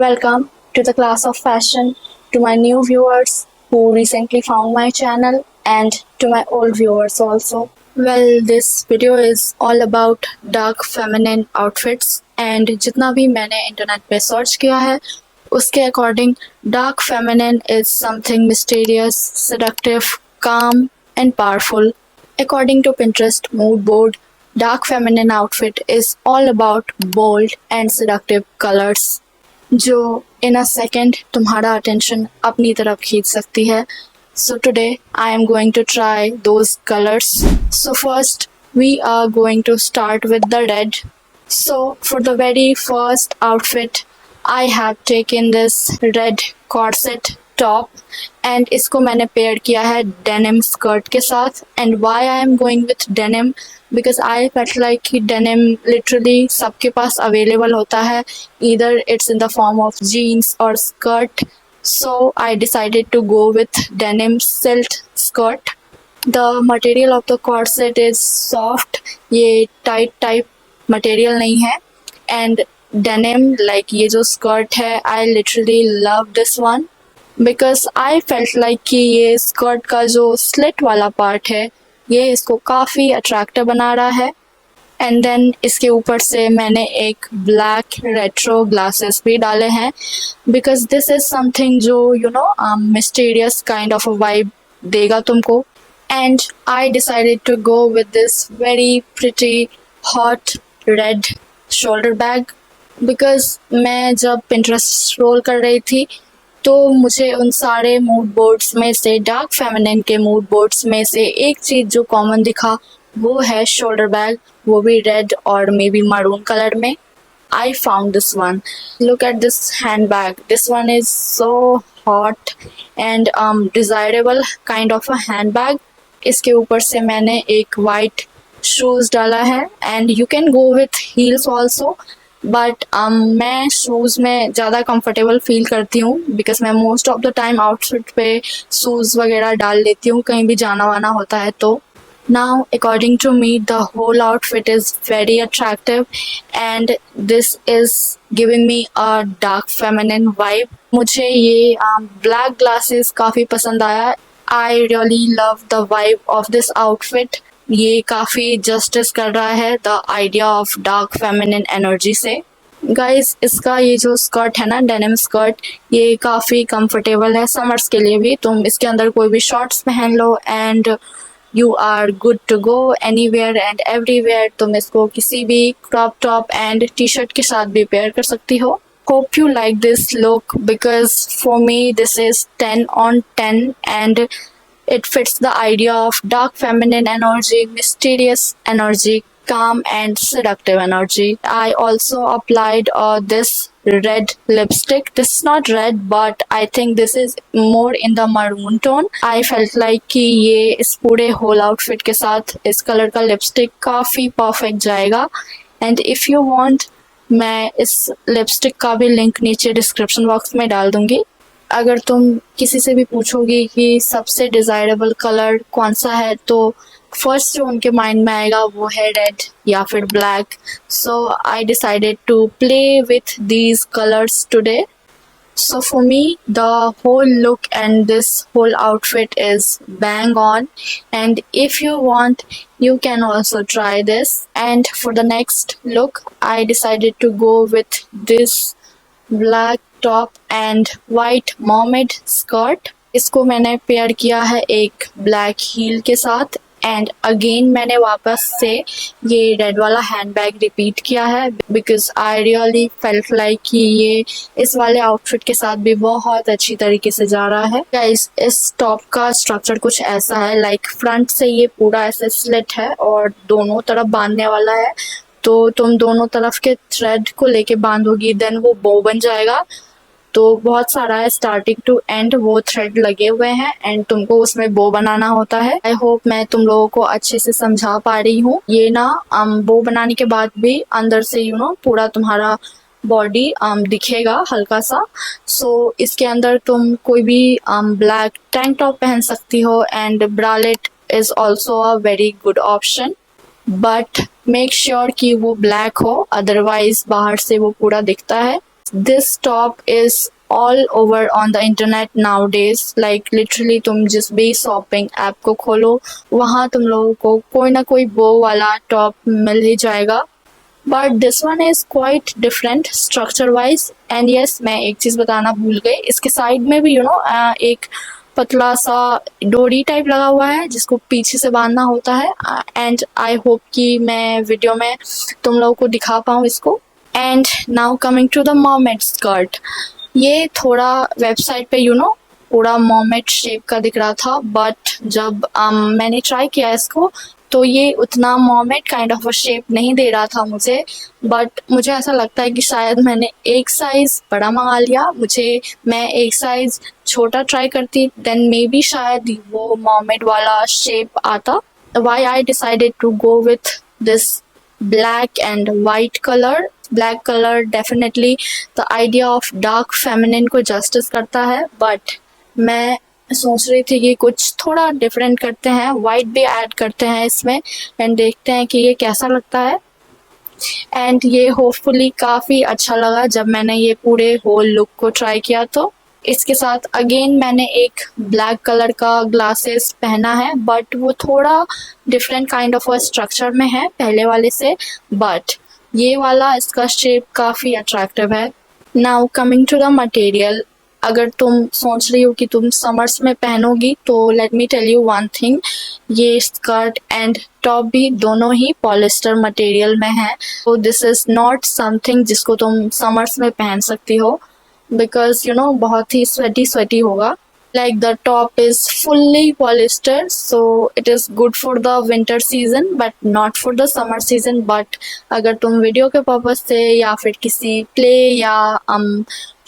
Welcome to the class of fashion, to my new viewers who recently found my channel, and to my old viewers also. Well, this video is all about dark feminine outfits and जितना भी मैंने internet पे search किया है उसके according dark feminine is something mysterious, seductive, calm and powerful. According to Pinterest mood board, dark feminine outfit is all about bold and seductive colors जो इन a second तुम्हारा attention अपनी तरफ खींच सकती है. So today I am going to try those colors. So first we are going to start with the red. So for the very first outfit I have taken this red corset top and इसको मैंने pair किया है denim skirt के साथ. And why I am going with denim? Because I felt like कि denim literally सबके पास available होता है, either it's in the form of jeans or skirt. So I decided to go with denim silk skirt. The material of the corset is soft, ये tight type material नहीं है. And denim like ये जो skirt है, I literally love this one because I felt like कि ये skirt का जो slit वाला part है ये इसको काफ़ी अट्रैक्टिव बना रहा है. एंड देन इसके ऊपर से मैंने एक ब्लैक रेट्रो ग्लासेस भी डाले हैं बिकॉज दिस इज समथिंग जो mysterious kind of a vibe देगा तुमको. And I decided to go with this very pretty hot red shoulder bag because मैं जब पिंटरेस्ट स्क्रॉल कर रही थी तो मुझे उन सारे मूड बोर्ड्स में से डार्क फेमिनिन के मूड बोर्ड्स में से एक चीज़ जो कॉमन दिखा वो है शोल्डर बैग, वो भी रेड और मे बी मरून कलर में. I found this one. Look at this hand bag. This one is so hot and desirable kind of a hand bag. इसके ऊपर से मैंने एक वाइट शूज़ डाला है and you can go with heels also but मैं shoes में ज़्यादा कंफर्टेबल फील करती हूँ बिकॉज मैं most of the time outfit पे शूज़ वगैरह डाल लेती हूँ कहीं भी जाना वाना होता है तो. Now according to me the whole outfit is very attractive and this is giving me a dark feminine vibe. मुझे ये black glasses काफ़ी पसंद आया. I really love the vibe of this outfit. ये काफ़ी जस्टिस कर रहा है the idea of dark feminine energy से. गाइस इसका ये जो स्कर्ट है ना डेनिम स्कर्ट ये काफ़ी कंफर्टेबल है समर्स के लिए भी. तुम इसके अंदर कोई भी शॉर्ट्स पहन लो and you are good to go anywhere and everywhere. तुम इसको किसी भी crop top and T shirt के साथ भी पेयर कर सकती हो. Hope you like this look because for me this is 10 on 10 and it fits the idea of dark feminine energy, mysterious energy, calm and seductive energy. I also applied this red lipstick. This is not red but I think this is more in the maroon tone. I felt like कि ये इस पूरे whole outfit के साथ इस colour का lipstick काफ़ी perfect जाएगा. एंड इफ़ यू वांट मैं इस लिपस्टिक का भी लिंक नीचे डिस्क्रिप्शन बॉक्स में डाल दूंगी. अगर तुम किसी से भी पूछोगी कि सबसे डिज़ायरेबल कलर कौन सा है तो फर्स्ट जो उनके माइंड में आएगा वो है रेड या फिर black. So I decided to play with these colours today. So for me the whole look and this whole outfit is bang on and if you want you can also try this. And for the next look I decided to go with this black top and white mermaid skirt. इसको मैंने pair किया है एक black heal के साथ and again मैंने वापस से ये रेड वाला हैंड बैग रिपीट किया है because I really felt like कि ये इस वाले आउटफिट के साथ भी बहुत अच्छी तरीके से जा रहा है. गाइस इस टॉप का स्ट्रक्चर कुछ ऐसा है लाइक फ्रंट से ये पूरा ऐसे स्लिट है और दोनों तरफ बांधने वाला है तो तुम दोनों तरफ के थ्रेड को लेके बांधोगी देन वो बो बन जाएगा. तो बहुत सारा है स्टार्टिंग टू एंड वो थ्रेड लगे हुए हैं एंड तुमको उसमें बो बनाना होता है. आई होप मैं तुम लोगों को अच्छे से समझा पा रही हूँ. ये ना बो बनाने के बाद भी अंदर से पूरा तुम्हारा बॉडी दिखेगा हल्का सा. सो इसके अंदर तुम कोई भी ब्लैक टैंक टॉप पहन सकती हो and bralette is also a very good option but make sure कि वो ब्लैक हो अदरवाइज बाहर से वो पूरा दिखता है. This top is all over on the internet now days, like literally तुम जिस भी शॉपिंग ऐप को खोलो वहाँ तुम लोगों को कोई ना कोई बो वाला टॉप मिल ही जाएगा. But this one is quite different structure wise. And yes, मैं एक चीज बताना भूल गई, इसके साइड में भी एक पतला सा डोरी टाइप लगा हुआ है जिसको पीछे से बांधना होता है. एंड आई होप कि मैं वीडियो में तुम लोगों को दिखा पाऊँ इसको. And now coming to the mermaid skirt. ये थोड़ा वेबसाइट पे पूरा मर्मेड शेप का दिख रहा था, बट जब मैंने ट्राई किया इसको तो ये उतना mermaid kind of a shape नहीं दे रहा था मुझे. बट मुझे ऐसा लगता है कि शायद मैंने एक साइज बड़ा मंगा लिया. मैं एक साइज छोटा ट्राई करती, देन मे बी शायद वो मर्मेड वाला शेप आता. Why I decided to go with this black and white color. Black color definitely the idea of dark feminine को justice करता है, but मैं सोच रही थी कि कुछ थोड़ा डिफरेंट करते हैं, वाइट भी ऐड करते हैं इसमें एंड देखते हैं कि ये कैसा लगता है. एंड ये होपफुली काफ़ी अच्छा लगा जब मैंने ये पूरे होल लुक को ट्राई किया. तो इसके साथ अगेन मैंने एक ब्लैक कलर का ग्लासेस पहना है, बट वो थोड़ा डिफरेंट काइंड ऑफ स्ट्रक्चर में है पहले वाले से, बट ये वाला इसका शेप काफ़ी अट्रैक्टिव है. Now coming to the material. अगर तुम सोच रही हो कि तुम समर्स में पहनोगी तो let me tell you one thing, ये स्कर्ट एंड टॉप भी दोनों ही पॉलिस्टर मटेरियल में है. तो दिस इज़ नॉट समथिंग जिसको तुम समर्स में पहन सकती हो, बिकॉज बहुत ही स्वेटी होगा. Like the top is fully polyester, so it is good for the winter season but not for the summer season. But अगर तुम वीडियो के पर्पस से या फिर किसी प्ले या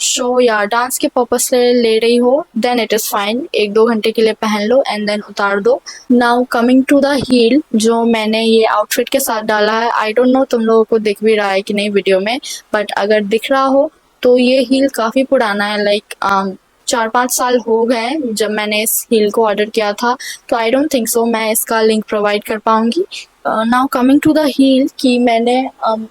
शो या डांस के पर्पस से ले रही हो देन इट इज़ फाइन. 1-2 घंटे के लिए पहन लो एंड देन उतार दो. Now coming to the heel जो मैंने ये आउटफिट के साथ डाला है. आई डोंट नो तुम लोगों को दिख भी रहा है कि नहीं वीडियो में, बट अगर दिख रहा हो तो ये हील काफ़ी पुराना है. लाइक 4-5 साल हो गए जब मैंने इस हील को ऑर्डर किया था, तो आई डोंट थिंक सो मैं इसका लिंक प्रोवाइड कर पाऊंगी. Now coming to the heel कि मैंने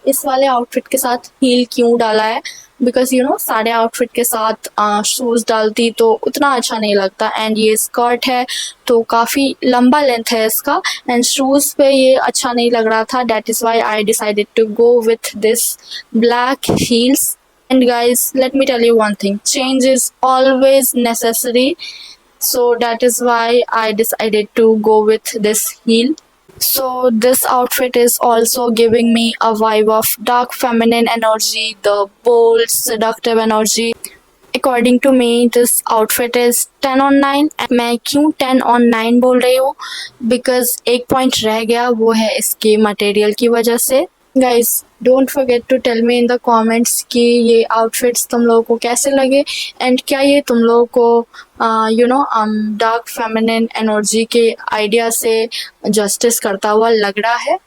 इस वाले आउटफिट के साथ हील क्यों डाला है, बिकॉज सारे आउटफिट के साथ शूज़ डालती तो उतना अच्छा नहीं लगता. एंड ये स्कर्ट है तो काफ़ी लंबा लेंथ है इसका एंड शूज़ पे ये अच्छा नहीं लग रहा था. That is why I decided to go with this black heels. And guys, let me tell you one thing, change is always necessary, so that is why I decided to go with this heel. So this outfit is also giving me a vibe of dark feminine energy, the bold seductive energy. According to me this outfit is 10 on 9. मैं क्यों 10 on 9 बोल रही हूँ, because एक point रह गया, वो है इसके मटेरियल की वजह से. Guys don't forget to tell me in the comments कि ये आउटफिट्स तुम लोगों को कैसे लगे एंड क्या ये तुम लोगों को डार्क फेमिनिन एनर्जी के आइडिया से जस्टिस करता हुआ लग रहा है.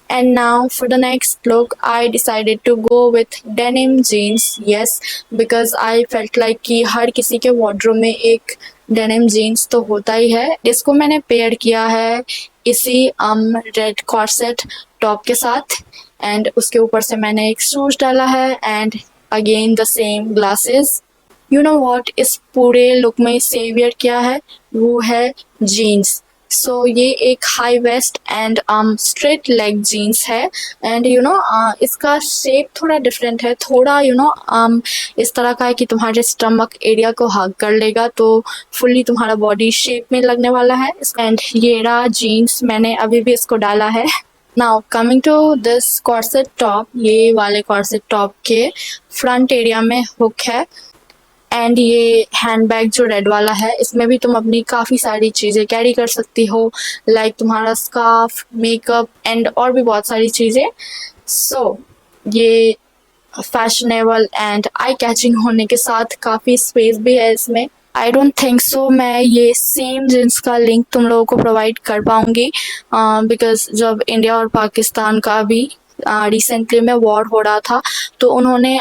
And now for the next look, I decided to go with denim jeans. Yes, because I felt like कि हर किसी के wardrobe में एक denim jeans तो होता ही है. इसको मैंने पेयर किया है इसी रेड कॉर्सेट टॉप के साथ एंड उसके ऊपर से मैंने एक शूज डाला है and again the same glasses. You know what, इस पूरे लुक में सेवियर क्या है, वो है जीन्स. सो ये एक high waist and straight leg jeans है एंड इसका शेप थोड़ा डिफरेंट है. थोड़ा इस तरह का है कि तुम्हारे स्टमक एरिया को हग कर लेगा तो फुल्ली तुम्हारा बॉडी शेप में लगने वाला है. एंड ये रहा जीन्स, मैंने अभी भी इसको डाला है. Now coming to this corset top. ये वाले कॉर्सेट टॉप के फ्रंट एरिया में हुक है एंड ये हैंडबैग जो रेड वाला है इसमें भी तुम अपनी काफ़ी सारी चीज़ें कैरी कर सकती हो, लाइक तुम्हारा स्कार्फ, मेकअप एंड और भी बहुत सारी चीज़ें. सो ये फैशनेबल एंड आई कैचिंग होने के साथ काफ़ी स्पेस भी है इसमें. आई डोंट थिंक सो मैं ये सेम जींस का लिंक तुम लोगों को प्रोवाइड कर पाऊँगी बिकॉज जब इंडिया और पाकिस्तान का भी रिसेंटली में वॉर हो रहा था तो उन्होंने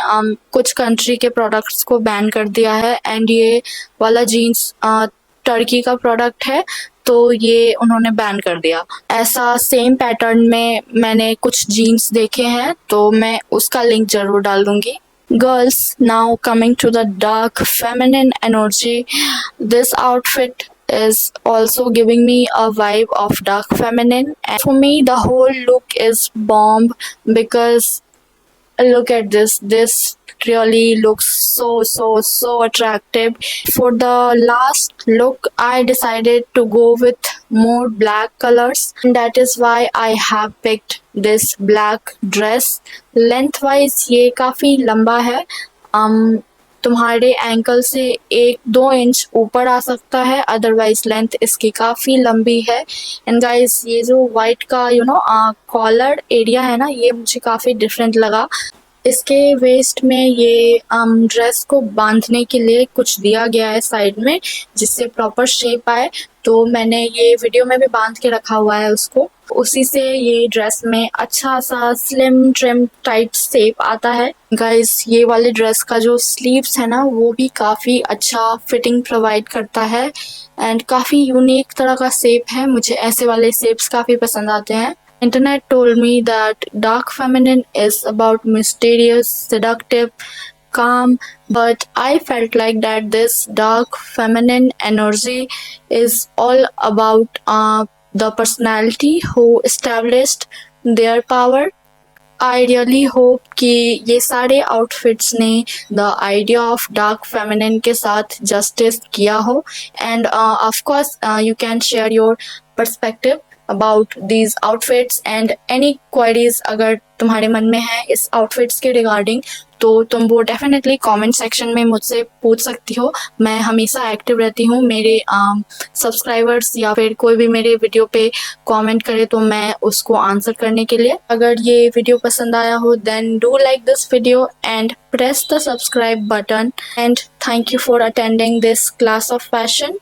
कुछ कंट्री के प्रोडक्ट्स को बैन कर दिया है एंड ये वाला जीन्स टर्की का प्रोडक्ट है तो ये उन्होंने बैन कर दिया. ऐसा सेम पैटर्न में मैंने कुछ जीन्स देखे हैं तो मैं उसका लिंक ज़रूर डाल दूँगी. Girls, now coming to the dark feminine energy, this outfit is also giving me a vibe of dark feminine, and for me the whole look is bomb because look at this really looks so attractive. For the last look I decided to go with more black colors, and that is why I have picked this black dress. Length wise ये काफ़ी लंबा है, तुम्हारे ankle से 1-2 inch ऊपर आ सकता है, otherwise length इसकी काफ़ी लंबी है। एंड गाइस ये जो वाइट का कॉलर एरिया है ना, ये मुझे काफ़ी डिफरेंट लगा। इसके वेस्ट में ये ड्रेस को बांधने के लिए कुछ दिया गया है साइड में, जिससे प्रॉपर शेप आए। तो मैंने ये वीडियो में भी बांध के रखा हुआ है उसको, उसी से ये ड्रेस में अच्छा सा स्लिम ट्रिम टाइट शेप आता है। गाइस ये वाले ड्रेस का जो स्लीव्स है ना, वो भी काफ़ी अच्छा फिटिंग प्रोवाइड करता है एंड काफ़ी यूनिक तरह का शेप है। मुझे ऐसे वाले शेप्स काफ़ी पसंद आते हैं। Internet told me that dark feminine is about mysterious, seductive, calm, but I felt like that this dark feminine energy is all about the personality who established their power. I really hope कि ये सारे outfits ने the idea of dark feminine के साथ justice किया हो, and of course you can share your perspective about these outfits and any queries अगर तुम्हारे मन में है इस outfits के regarding, तो तुम वो डेफिनेटली कमेंट सेक्शन में मुझसे पूछ सकती हो। मैं हमेशा एक्टिव रहती हूँ। मेरे सब्सक्राइबर्स या फिर कोई भी मेरे वीडियो पे कमेंट करे तो मैं उसको आंसर करने के लिए। अगर ये वीडियो पसंद आया हो then do like this video and press the subscribe button, and thank you for attending this class of fashion.